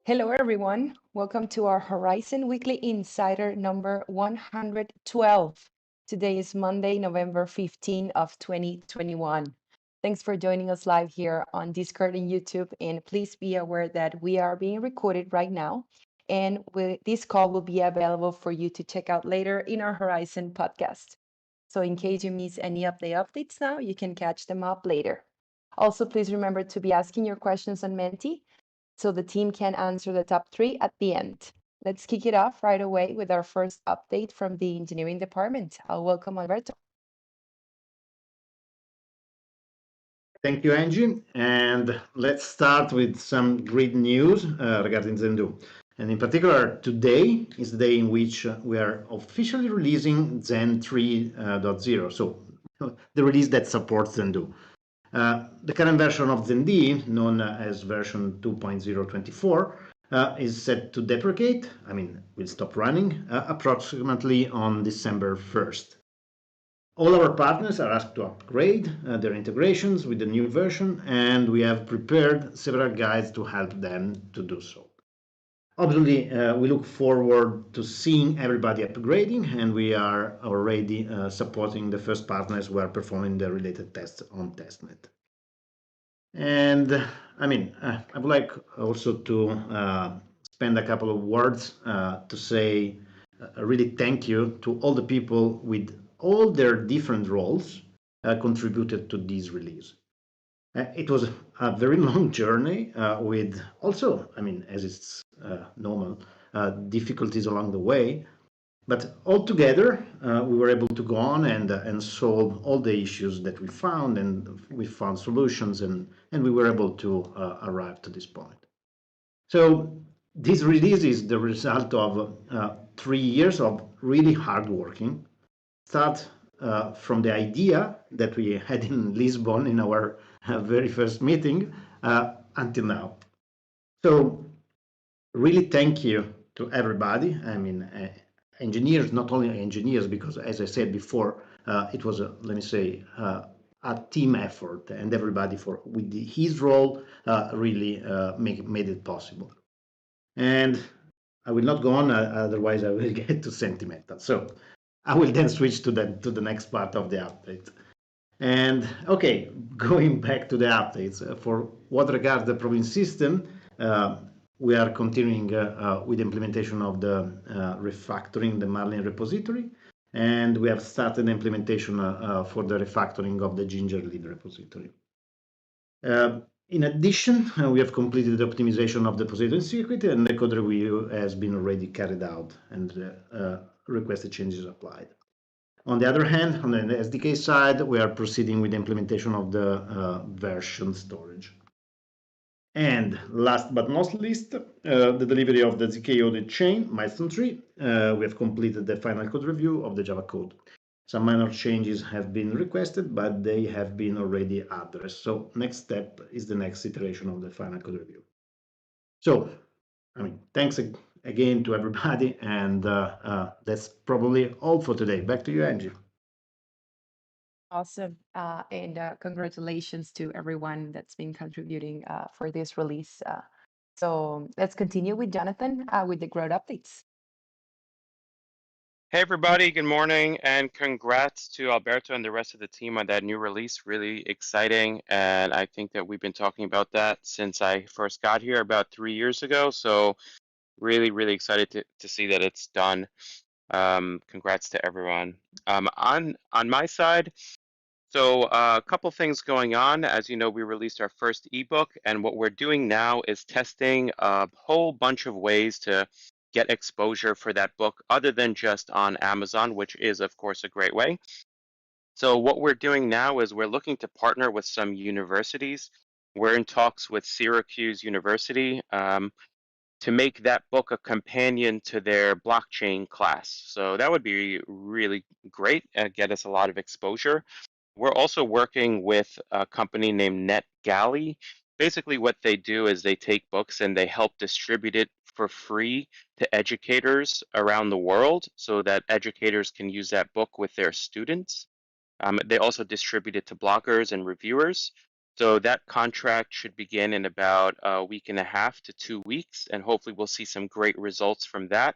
Hello, everyone. Welcome to our Horizen Weekly Insider number 112. Today is Monday, November 15 of 2021. Thanks for joining us live here on Discord and YouTube. And please be aware that we are being recorded right now. And this call will be available for you to check out later in our Horizen podcast. So in case you miss any of the updates now, you can catch them up later. Also, please remember to be asking your questions on Menti so the team can answer the top three at the end. Let's kick it off right away with our first update from the engineering department. I'll welcome Alberto. Thank you, Angie. And let's start with some great news regarding Zen2. And in particular, today is the day in which we are officially releasing Zen 3.0, so the release that supports Zen2. The current version of ZenD, known as version 2.024, is set to deprecate, will stop running, approximately on December 1st. All our partners are asked to upgrade their integrations with the new version, and we have prepared several guides to help them to do so. Obviously, we look forward to seeing everybody upgrading, and we are already supporting the first partners who are performing the related tests on testnet. And I would like also to spend a couple of words to say really thank you to all the people with all their different roles contributed to this release. It was a very long journey with also, as it's normal, difficulties along the way. But altogether, we were able to go on and solve all the issues that we found, and we found solutions, and we were able to arrive to this point. So this release is the result of 3 years of really hard working. Start from the idea that we had in Lisbon in our very first meeting until now. So really thank you to everybody. Engineers, not only engineers, because as I said before, it was a team effort, and everybody with his role really made it possible. And I will not go on, otherwise I will get too sentimental. So I will then switch to the next part of the update. And okay, going back to the updates, for what regards the province system, we are continuing with implementation of the refactoring the Marlin repository, and we have started implementation for the refactoring of the Ginger lead repository. In addition, we have completed the optimization of the Poseidon circuit, and the code review has been already carried out, and requested changes applied. On the other hand, on the SDK side, we are proceeding with the implementation of the version storage. And last but not least, the delivery of the ZK audit chain, milestone 3. We have completed the final code review of the Java code. Some minor changes have been requested, but they have been already addressed. So next step is the next iteration of the final code review. So, thanks again to everybody, and that's probably all for today. Back to you, Angie. Awesome. And congratulations to everyone that's been contributing for this release. So let's continue with Jonathan with the growth updates. Hey everybody, good morning, and congrats to Alberto and the rest of the team on that new release. Really exciting, and I think that we've been talking about that since I first got here about 3 years ago. So really excited to see that it's done. Congrats to everyone. On my side, so a couple things going on. As you know, we released our first ebook, and what we're doing now is testing a whole bunch of ways to get exposure for that book other than just on Amazon, which is of course a great way. So what we're doing now is we're looking to partner with some universities. We're in talks with Syracuse University to make that book a companion to their blockchain class. So that would be really great, get us a lot of exposure. We're also working with a company named NetGalley. Basically what they do is they take books and they help distribute it for free to educators around the world so that educators can use that book with their students. They also distribute it to bloggers and reviewers. So that contract should begin in about a week and a half to 2 weeks, and hopefully we'll see some great results from that.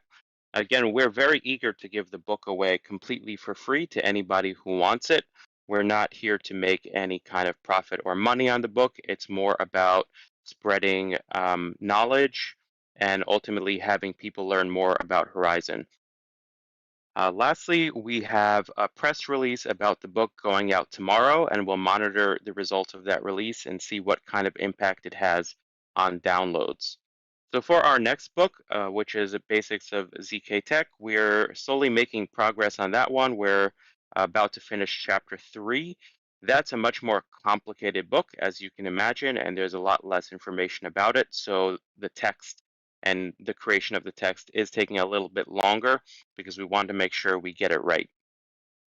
Again, we're very eager to give the book away completely for free to anybody who wants it. We're not here to make any kind of profit or money on the book. It's more about spreading knowledge and ultimately having people learn more about Horizen. Lastly, we have a press release about the book going out tomorrow, and we'll monitor the results of that release and see what kind of impact it has on downloads. So for our next book, which is Basics of ZK Tech, we're slowly making progress on that one. We're about to finish chapter 3. That's a much more complicated book, as you can imagine, and there's a lot less information about it. So the text and the creation of the text is taking a little bit longer because we want to make sure we get it right.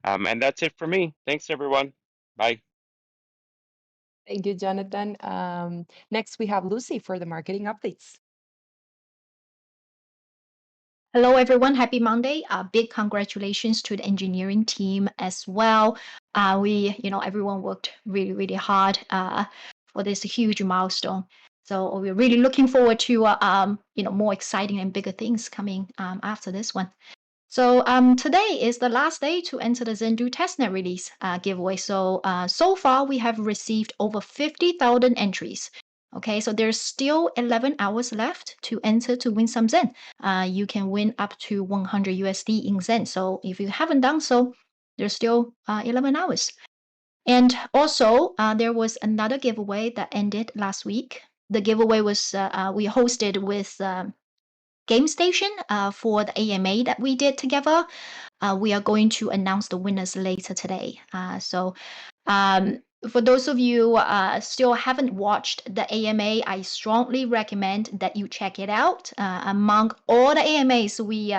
And that's it for me. Thanks, everyone. Bye. Thank you, Jonathan. Next, we have Lucy for the marketing updates. Hello, everyone. Happy Monday. Big congratulations to the engineering team as well. Everyone worked really, really hard for this huge milestone. So we're really looking forward to, more exciting and bigger things coming after this one. So today is the last day to enter the Zendoo testnet release giveaway. So far we have received over 50,000 entries. Okay, so there's still 11 hours left to enter to win some Zen. You can win up to 100 USD in Zen. So if you haven't done so, there's still 11 hours. And also, there was another giveaway that ended last week. The giveaway was we hosted with Game Station for the AMA that we did together. We are going to announce the winners later today. For those of you still haven't watched the AMA, I strongly recommend that you check it out. Among all the AMAs we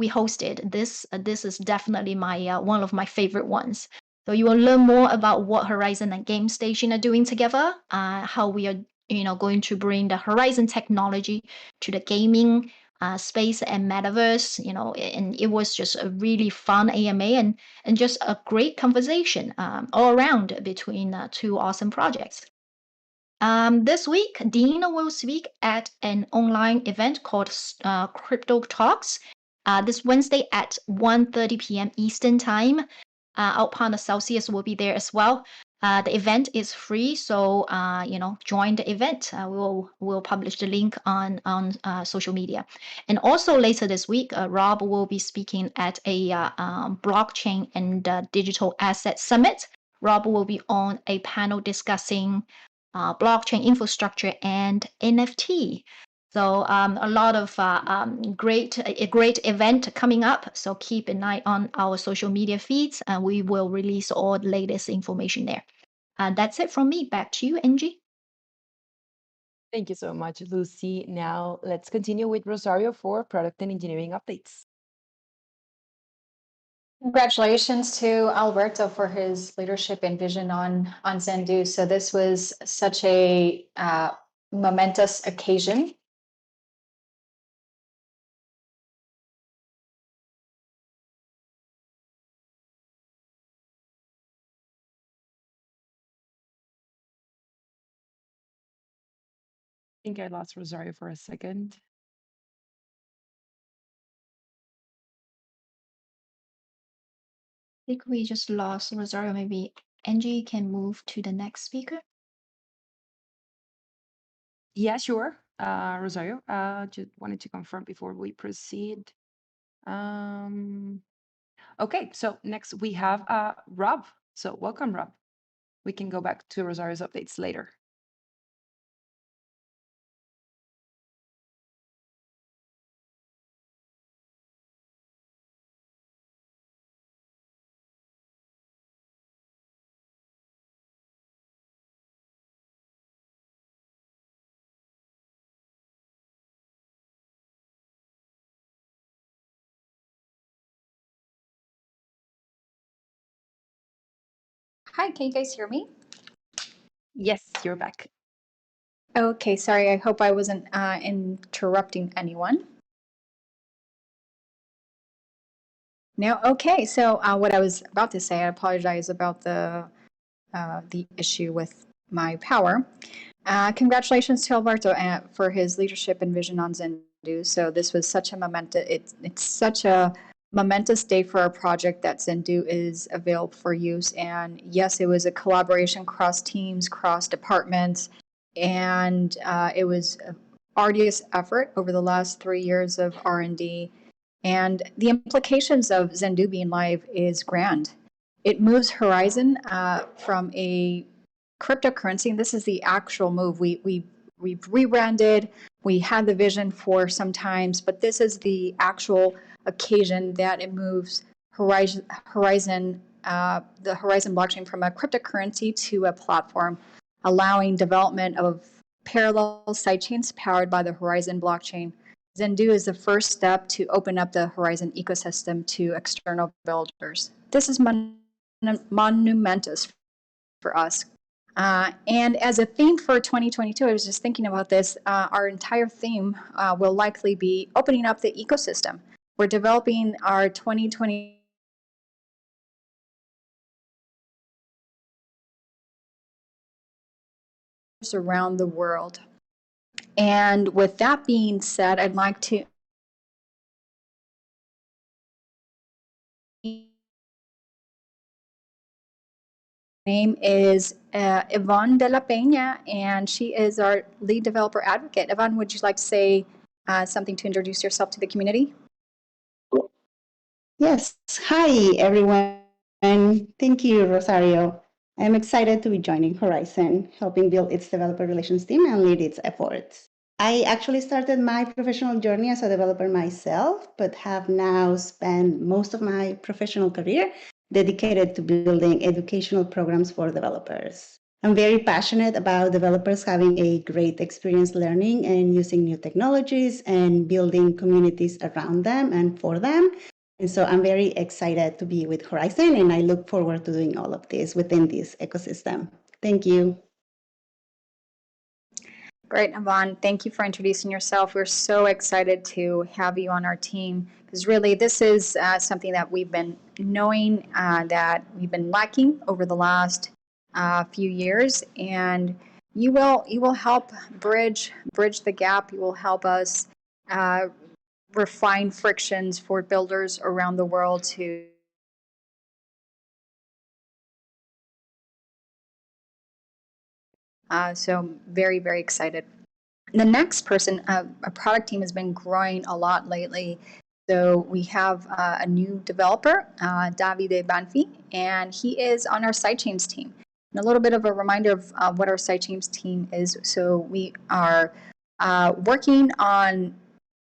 hosted, this is definitely my one of my favorite ones. So you will learn more about what Horizen and Game Station are doing together, how we are going to bring the Horizen technology to the gaming space and metaverse, and it was just a really fun AMA and just a great conversation all around between two awesome projects. This week, Dean will speak at an online event called Crypto Talks this Wednesday at 1:30 p.m. Eastern Time. Our partner Celsius will be there as well. The event is free, so join the event. We'll publish the link on social media, and also later this week, Rob will be speaking at a blockchain and digital asset summit. Rob will be on a panel discussing blockchain infrastructure and NFT. So a lot of a great event coming up. So keep an eye on our social media feeds, and we will release all the latest information there. That's it from me. Back to you, Angie. Thank you so much, Lucy. Now let's continue with Rosario for product and engineering updates. Congratulations to Alberto for his leadership and vision on Zendoo. So this was such a momentous occasion. I think I lost Rosario for a second. I think we just lost Rosario. Maybe Angie can move to the next speaker. Yeah, sure. Rosario, just wanted to confirm before we proceed. Okay, so next we have Rob. So welcome, Rob. We can go back to Rosario's updates later. Hi, can you guys hear me? Yes, you're back. Okay, sorry. I hope I wasn't interrupting anyone. No, okay. So what I was about to say, I apologize about the issue with my power. Congratulations to Alberto for his leadership and vision on Zendu. So this was such a it's such a momentous day for our project that Zendu is available for use. And yes, it was a collaboration cross teams, cross departments, and it was an arduous effort over the last 3 years of R&D. And the implications of Zendu being live is grand. It moves Horizen from a cryptocurrency, and this is the actual move. We've rebranded. We had the vision for some times, but this is the actual occasion that it moves Horizen, the Horizen blockchain from a cryptocurrency to a platform, allowing development of parallel sidechains powered by the Horizen blockchain. Zendu is the first step to open up the Horizen ecosystem to external builders. This is monumentous for us. And as a theme for 2022, I was just thinking about this. Our entire theme will likely be opening up the ecosystem. We're developing our 2020 around the world. And with that being said, I'd like to name is Yvonne de la Peña, and she is our lead developer advocate. Yvonne, would you like to say something to introduce yourself to the community? Yes. Hi, everyone. Thank you, Rosario. I'm excited to be joining Horizen, helping build its developer relations team and lead its efforts. I actually started my professional journey as a developer myself, but have now spent most of my professional career dedicated to building educational programs for developers. I'm very passionate about developers having a great experience learning and using new technologies and building communities around them and for them. And so I'm very excited to be with Horizen, and I look forward to doing all of this within this ecosystem. Thank you. Great, Yvonne. Thank you for introducing yourself. We're so excited to have you on our team because really this is something that we've been knowing that we've been lacking over the last few years, and you will help bridge the gap. You will help us refine frictions for builders around the world to so very, very excited. The next person, our product team has been growing a lot lately. So we have a new developer, Davide Banfi, and he is on our sidechains team. And a little bit of a reminder of what our sidechains team is. So we are working on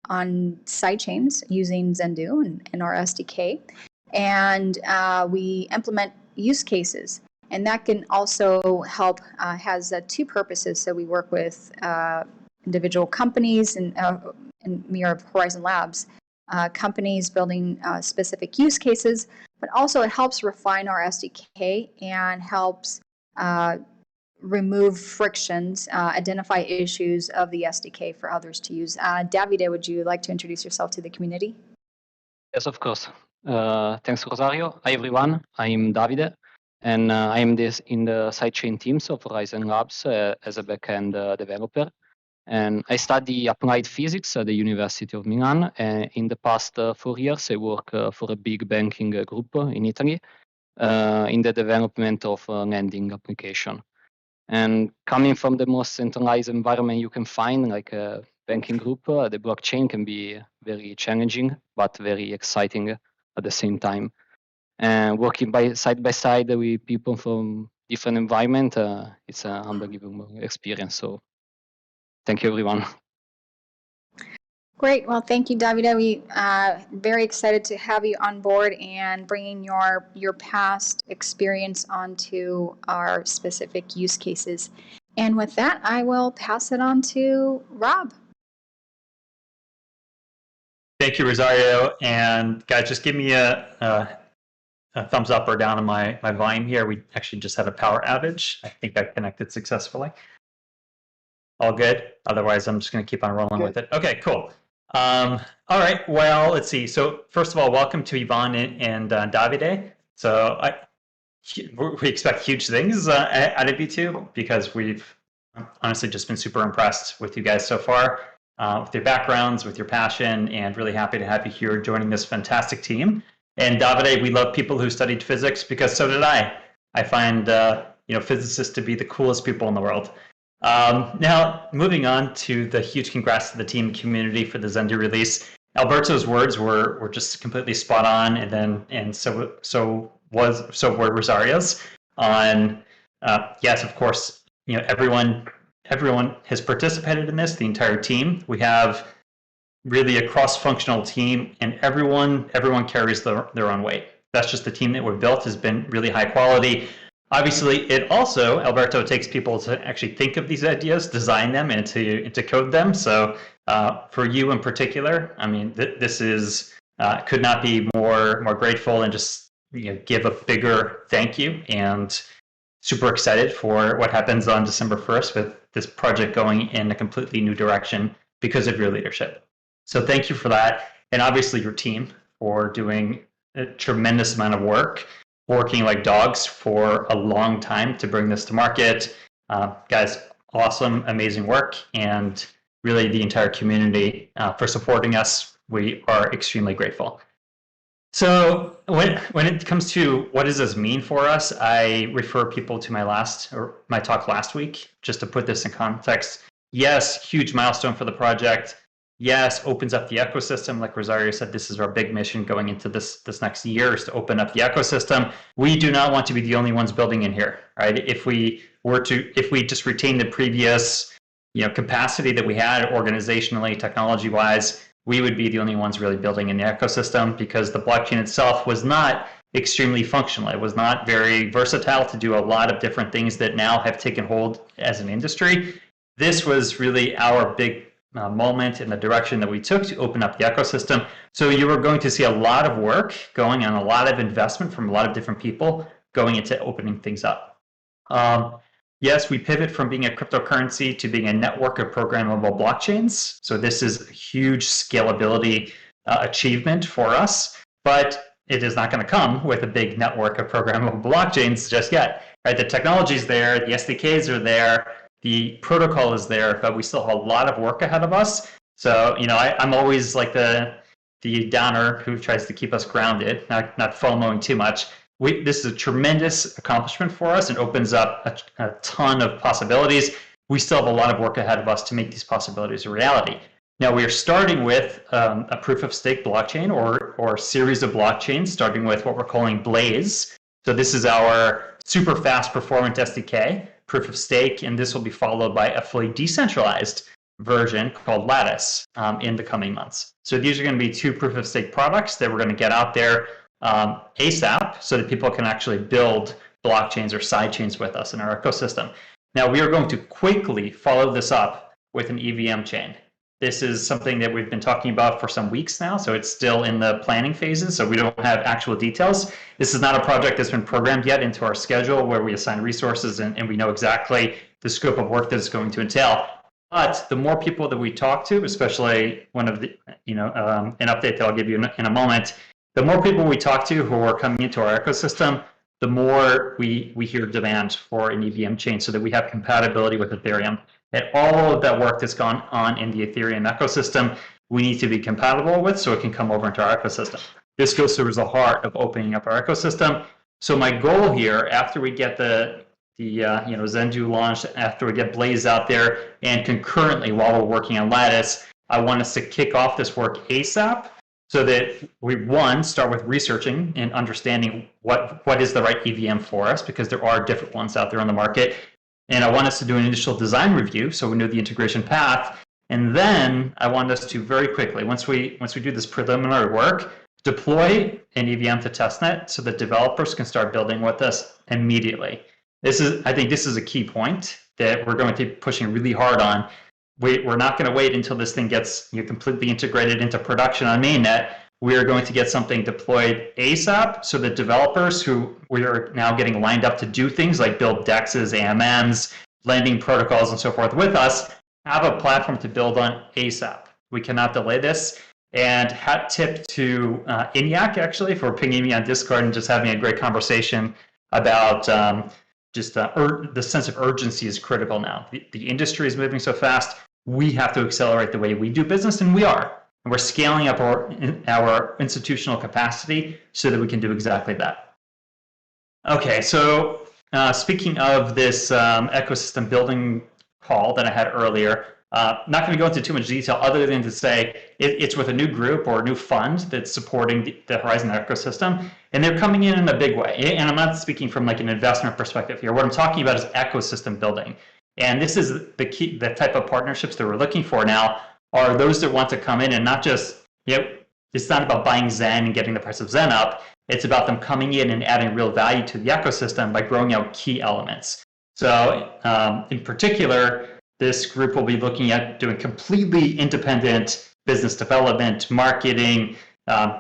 sidechains using Zendu and our SDK, and we implement use cases. And that can also help, has two purposes. So we work with individual companies and we are Horizen Labs, companies building specific use cases, but also it helps refine our SDK and helps remove frictions, identify issues of the SDK for others to use. Davide, would you like to introduce yourself to the community? Yes, of course. Thanks, Rosario. Hi, everyone. I'm Davide, and I'm in the sidechain teams of Horizen Labs as a backend developer. And I study applied physics at the University of Milan. And in the past 4 years, I work for a big banking group in Italy in the development of a lending application. And coming from the most centralized environment you can find, like a banking group, the blockchain can be very challenging, but very exciting at the same time. And working side by side with people from different environment, it's an unbelievable experience. So thank you, everyone. Great. Well, thank you, Davide. We very excited to have you on board and bringing your past experience onto our specific use cases. And with that, I will pass it on to Rob. Thank you, Rosario. And guys, just give me a thumbs up or down on my volume here. We actually just had a power outage. I think I connected successfully. All good. Otherwise, I'm just going to keep on rolling with it. Okay, cool. All right. Well, let's see. So first of all, welcome to Yvonne and Davide. So we expect huge things out of you two, because we've honestly just been super impressed with you guys so far, with your backgrounds, with your passion, and really happy to have you here joining this fantastic team. And Davide, we love people who studied physics, because so did I. I find physicists to be the coolest people in the world. Now, moving on to the huge congrats to the team community for the Zendoo release. Alberto's words were just completely spot on, and so were Rosario's on. Yes, of course, everyone has participated in this, the entire team. We have really a cross-functional team, and everyone carries their own weight. That's just the team that we've built, has been really high quality. Obviously, it also, Alberto, takes people to actually think of these ideas, design them, and to code them. So for you in particular, I mean, this is could not be more grateful, and just give a bigger thank you, and super excited for what happens on December 1st with this project going in a completely new direction because of your leadership. So thank you for that. And obviously your team for doing a tremendous amount of work, working like dogs for a long time to bring this to market. Guys, awesome, amazing work. And really the entire community for supporting us. We are extremely grateful. So when it comes to what does this mean for us, I refer people to my talk last week, just to put this in context. Yes, huge milestone for the project. Yes, opens up the ecosystem. Like Rosario said, this is our big mission going into this next year, is to open up the ecosystem. We do not want to be the only ones building in here, right? If we just retain the previous capacity that we had organizationally, technology-wise, we would be the only ones really building in the ecosystem, because the blockchain itself was not extremely functional. It was not very versatile to do a lot of different things that now have taken hold as an industry. This was really our big moment in the direction that we took to open up the ecosystem. So you were going to see a lot of work going on, a lot of investment from a lot of different people going into opening things up. Yes, we pivot from being a cryptocurrency to being a network of programmable blockchains. So this is a huge scalability achievement for us, but it is not going to come with a big network of programmable blockchains just yet. Right? The technology is there, the SDKs are there, the protocol is there, but we still have a lot of work ahead of us. So I'm always like the downer who tries to keep us grounded, not FOMOing too much. This is a tremendous accomplishment for us and opens up a ton of possibilities. We still have a lot of work ahead of us to make these possibilities a reality. Now, we are starting with a proof of stake blockchain or a series of blockchains, starting with what we're calling Blaze. So this is our super fast performant SDK, proof of stake, and this will be followed by a fully decentralized version called Lattice in the coming months. So these are going to be two proof of stake products that we're going to get out there ASAP, so that people can actually build blockchains or sidechains with us in our ecosystem. Now, we are going to quickly follow this up with an EVM chain. This is something that we've been talking about for some weeks now, so it's still in the planning phases, so we don't have actual details. This is not a project that's been programmed yet into our schedule where we assign resources and we know exactly the scope of work that it's going to entail. But the more people that we talk to, especially one of the, an update that I'll give you in a moment, the more people we talk to who are coming into our ecosystem, the more we hear demand for an EVM chain so that we have compatibility with Ethereum. And all of that work that's gone on in the Ethereum ecosystem, we need to be compatible with so it can come over into our ecosystem. This goes towards the heart of opening up our ecosystem. So my goal here, after we get the Zendoo launched, after we get Blaze out there, and concurrently while we're working on Lattice, I want us to kick off this work ASAP, so that we, start with researching and understanding what is the right EVM for us, because there are different ones out there on the market. And I want us to do an initial design review so we know the integration path. And then I want us to very quickly, once we do this preliminary work, deploy an EVM to testnet so that developers can start building with us immediately. I think this is a key point that we're going to be pushing really hard on. We're not going to wait until this thing gets completely integrated into production on mainnet. We are going to get something deployed ASAP so that developers who we are now getting lined up to do things like build DEXs, AMMs, lending protocols, and so forth with us have a platform to build on ASAP. We cannot delay this. And hat tip to ENIAC, actually, for pinging me on Discord and just having a great conversation about just the sense of urgency is critical now. The industry is moving so fast. We have to accelerate the way we do business, and we are. And we're scaling up our institutional capacity so that we can do exactly that. Okay, so speaking of this ecosystem building call that I had earlier, not going to go into too much detail other than to say it's with a new group or a new fund that's supporting the Horizen ecosystem, and they're coming in a big way. And I'm not speaking from like an investment perspective here. What I'm talking about is ecosystem building. And this is the type of partnerships that we're looking for now are those that want to come in and not just, it's not about buying Zen and getting the price of Zen up. It's about them coming in and adding real value to the ecosystem by growing out key elements. So in particular, this group will be looking at doing completely independent business development, marketing,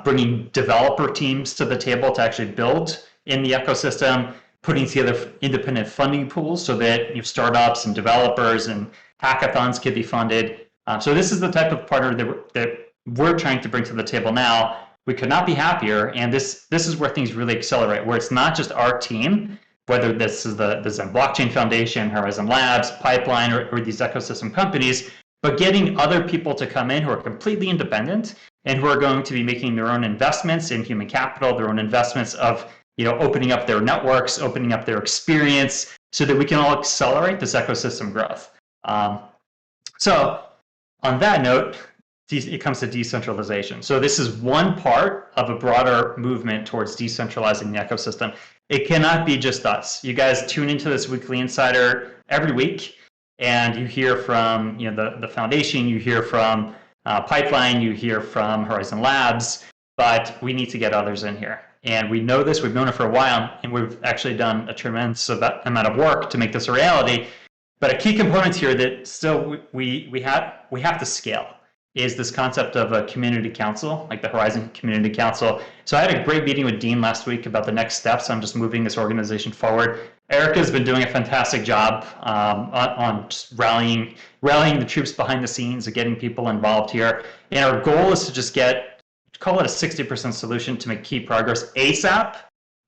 bringing developer teams to the table to actually build in the ecosystem, putting together independent funding pools so that startups and developers and hackathons can be funded. So this is the type of partner that we're trying to bring to the table now. We could not be happier, and this is where things really accelerate, where it's not just our team, whether this is the Zen Blockchain Foundation, Horizen Labs, Pipeline, or these ecosystem companies, but getting other people to come in who are completely independent and who are going to be making their own investments in human capital, their own investments of opening up their networks, opening up their experience, so that we can all accelerate this ecosystem growth. So on that note, it comes to decentralization. So this is one part of a broader movement towards decentralizing the ecosystem. It cannot be just us. You guys tune into this Weekly Insider every week, and you hear from the foundation, you hear from Pipeline, you hear from Horizen Labs, but we need to get others in here. And we know this, we've known it for a while, and we've actually done a tremendous amount of work to make this a reality. But a key component here that still we have to scale is this concept of a community council, like the Horizen Community Council. So I had a great meeting with Dean last week about the next steps on just moving this organization forward. Erica's been doing a fantastic job on just rallying the troops behind the scenes and getting people involved here. And our goal is to just call it a 60% solution to make key progress ASAP.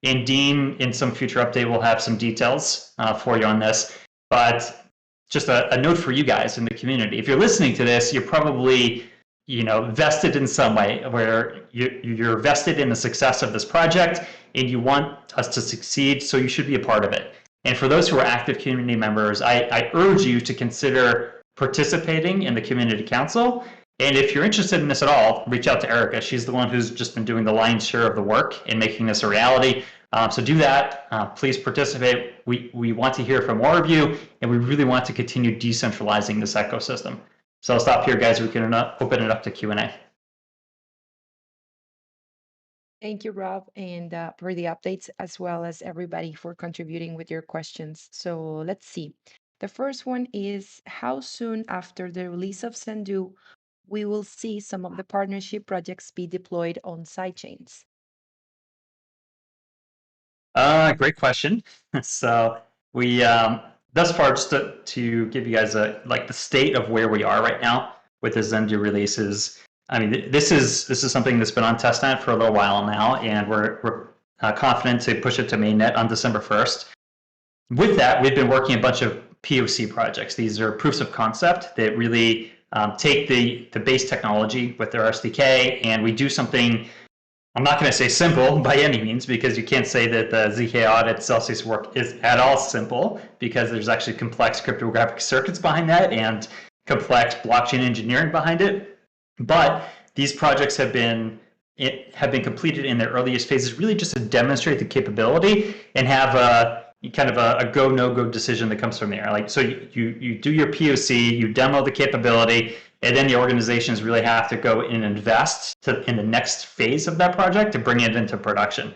And Dean, in some future update, will have some details for you on this. But just a note for you guys in the community. If you're listening to this, you're probably vested in some way, where you're vested in the success of this project and you want us to succeed, so you should be a part of it. And for those who are active community members, I urge you to consider participating in the community council. And if you're interested in this at all, reach out to Erica. She's the one who's just been doing the lion's share of the work in making this a reality. So do that. Please participate. We want to hear from more of you, and we really want to continue decentralizing this ecosystem. So I'll stop here, guys. We can open it up to Q&A. Thank you, Rob, and for the updates, as well as everybody for contributing with your questions. So let's see. The first one is, how soon after the release of Sendu we will see some of the partnership projects be deployed on sidechains? Great question. So we thus far, just to give you guys the state of where we are right now with the Zendu releases. I mean, this is something that's been on testnet for a little while now, and we're confident to push it to mainnet on December 1st. With that, we've been working a bunch of POC projects. These are proofs of concept that really take the base technology with their SDK, and we do something. I'm not going to say simple by any means, because you can't say that the ZK audit Celsius work is at all simple, because there's actually complex cryptographic circuits behind that and complex blockchain engineering behind it. But these projects have been completed in their earliest phases, really just to demonstrate the capability and have a kind of a go no go decision that comes from there. Like, so you do your POC, you demo the capability, and then the organizations really have to go and invest in the next phase of that project to bring it into production.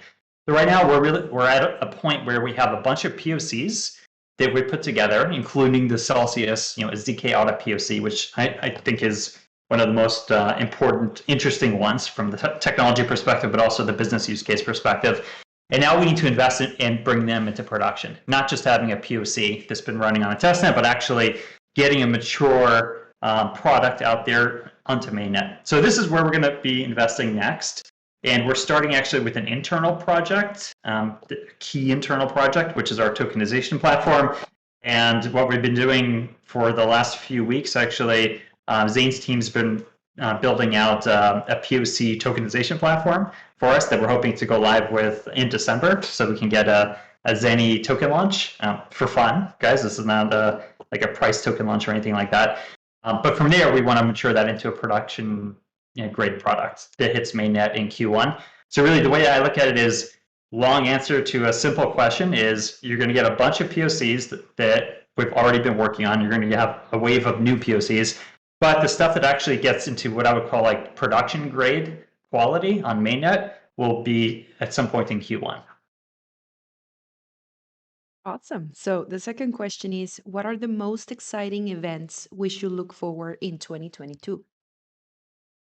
So right now we're at a point where we have a bunch of POCs that we put together, including the Celsius ZK audit POC, which I think is one of the most important, interesting ones from the technology perspective, but also the business use case perspective. And now we need to invest in and bring them into production, not just having a POC that's been running on a testnet, but actually getting a mature product out there onto mainnet. So this is where we're going to be investing next. And we're starting actually with an internal project, the key internal project, which is our tokenization platform. And what we've been doing for the last few weeks, actually, Zane's team's been building out a POC tokenization platform for us that we're hoping to go live with in December, so we can get a Zany token launch for fun, guys. This is not like a price token launch or anything like that. But from there, we want to mature that into a production grade product that hits mainnet in Q1. So really, the way I look at it is, long answer to a simple question is, you're going to get a bunch of POCs that we've already been working on. You're going to have a wave of new POCs. But the stuff that actually gets into what I would call like production grade quality on mainnet will be at some point in Q1. Awesome. So the second question is, what are the most exciting events we should look forward in 2022?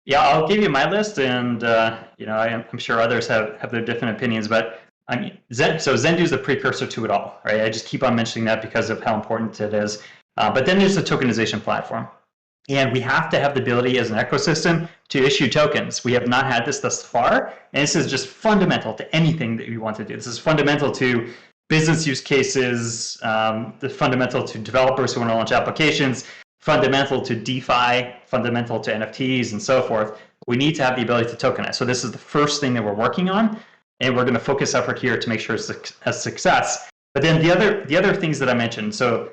Yeah, I'll give you my list, and I'm sure others have their different opinions, but I mean, Zendoo is the precursor to it all, right? I just keep on mentioning that because of how important it is. But then there's the tokenization platform. And we have to have the ability as an ecosystem to issue tokens. We have not had this thus far, and this is just fundamental to anything that we want to do. This is fundamental to business use cases, fundamental to developers who want to launch applications, fundamental to DeFi, fundamental to NFTs, and so forth. We need to have the ability to tokenize. So this is the first thing that we're working on, and we're going to focus effort here to make sure it's a success. But then the other things that I mentioned, so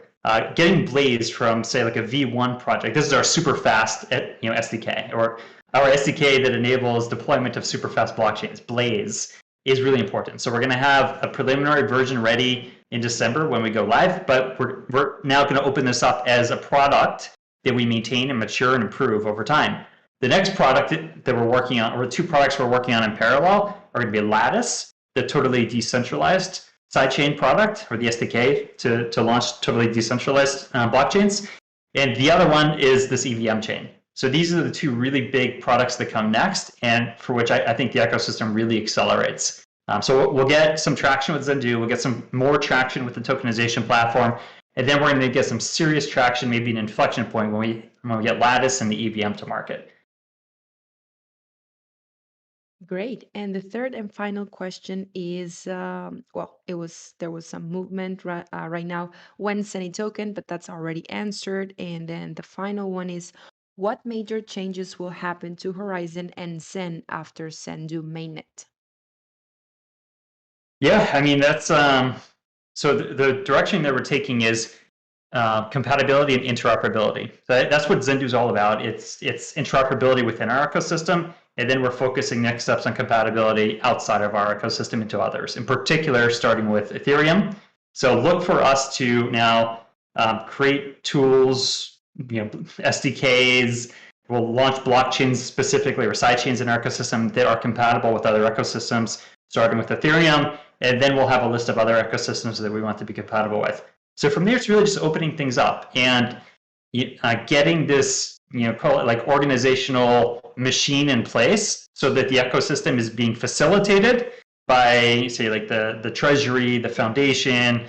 getting Blaze from, say, like a V1 project. This is our super fast SDK, or our SDK that enables deployment of super fast blockchains. Blaze is really important. So we're going to have a preliminary version ready in December when we go live, but we're now going to open this up as a product that we maintain and mature and improve over time. The next product that we're working on, or two products we're working on in parallel, are going to be Lattice, the totally decentralized sidechain product, or the SDK to launch totally decentralized blockchains. And the other one is this EVM chain. So these are the two really big products that come next, and for which I think the ecosystem really accelerates. So we'll get some traction with Zendoo, we'll get some more traction with the tokenization platform, and then we're going to get some serious traction, maybe an inflection point when we get Lattice and the EVM to market. Great. And the third and final question is, there was some movement right now. When's any token, but that's already answered. And then the final one is, what major changes will happen to Horizen and Zen after Zendoo mainnet? Yeah, I mean, that's so the direction that we're taking is compatibility and interoperability. So that's what Zendoo is all about. It's interoperability within our ecosystem, and then we're focusing next steps on compatibility outside of our ecosystem into others, in particular starting with Ethereum. So look for us to now create tools, SDKs. We'll launch blockchains specifically, or sidechains in our ecosystem that are compatible with other ecosystems, starting with Ethereum, and then we'll have a list of other ecosystems that we want to be compatible with. So from there, it's really just opening things up and getting this, call it like organizational machine in place so that the ecosystem is being facilitated by, say, like the treasury, the foundation,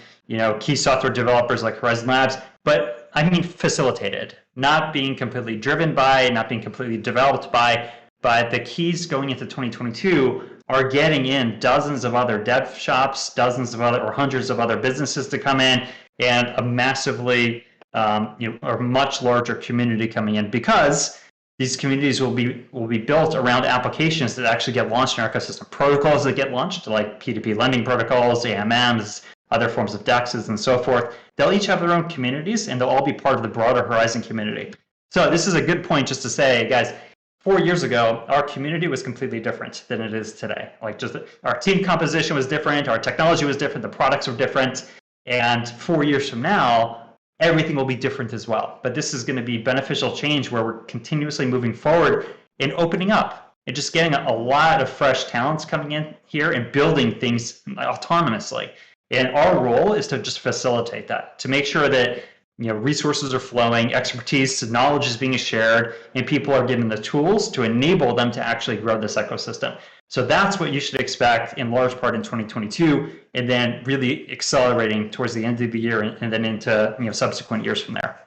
key software developers like Horizen Labs, but I mean facilitated, not being completely driven by, not being completely developed by, but the keys going into 2022 are getting in dozens of other dev shops, dozens of other, or hundreds of other businesses to come in, and a massively, or much larger community coming in, because these communities will be built around applications that actually get launched in our ecosystem, protocols that get launched, like P2P lending protocols, AMMs, other forms of DEXs, and so forth. They'll each have their own communities, and they'll all be part of the broader Horizen community. So this is a good point just to say, guys, 4 years ago, our community was completely different than it is today. Like, just our team composition was different, our technology was different, the products were different, and 4 years from now, everything will be different as well. But this is going to be beneficial change where we're continuously moving forward and opening up and just getting a lot of fresh talents coming in here and building things autonomously. And our role is to just facilitate that, to make sure that resources are flowing, expertise, knowledge is being shared, and people are given the tools to enable them to actually grow this ecosystem. So that's what you should expect in large part in 2022, and then really accelerating towards the end of the year and then into subsequent years from there.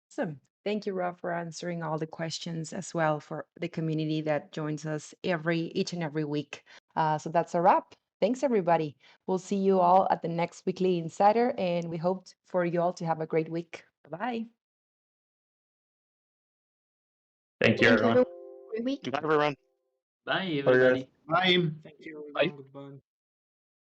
Awesome. Thank you, Rob, for answering all the questions as well for the community that joins us each and every week. So that's a wrap. Thanks, everybody. We'll see you all at the next Weekly Insider, and we hope for you all to have a great week. Bye-bye. Thank you, Thank you, everyone. everyone. Great week. Bye, everyone. Bye, Bye, guys. everybody. Bye. Thank you, Bye. everyone. Goodbye.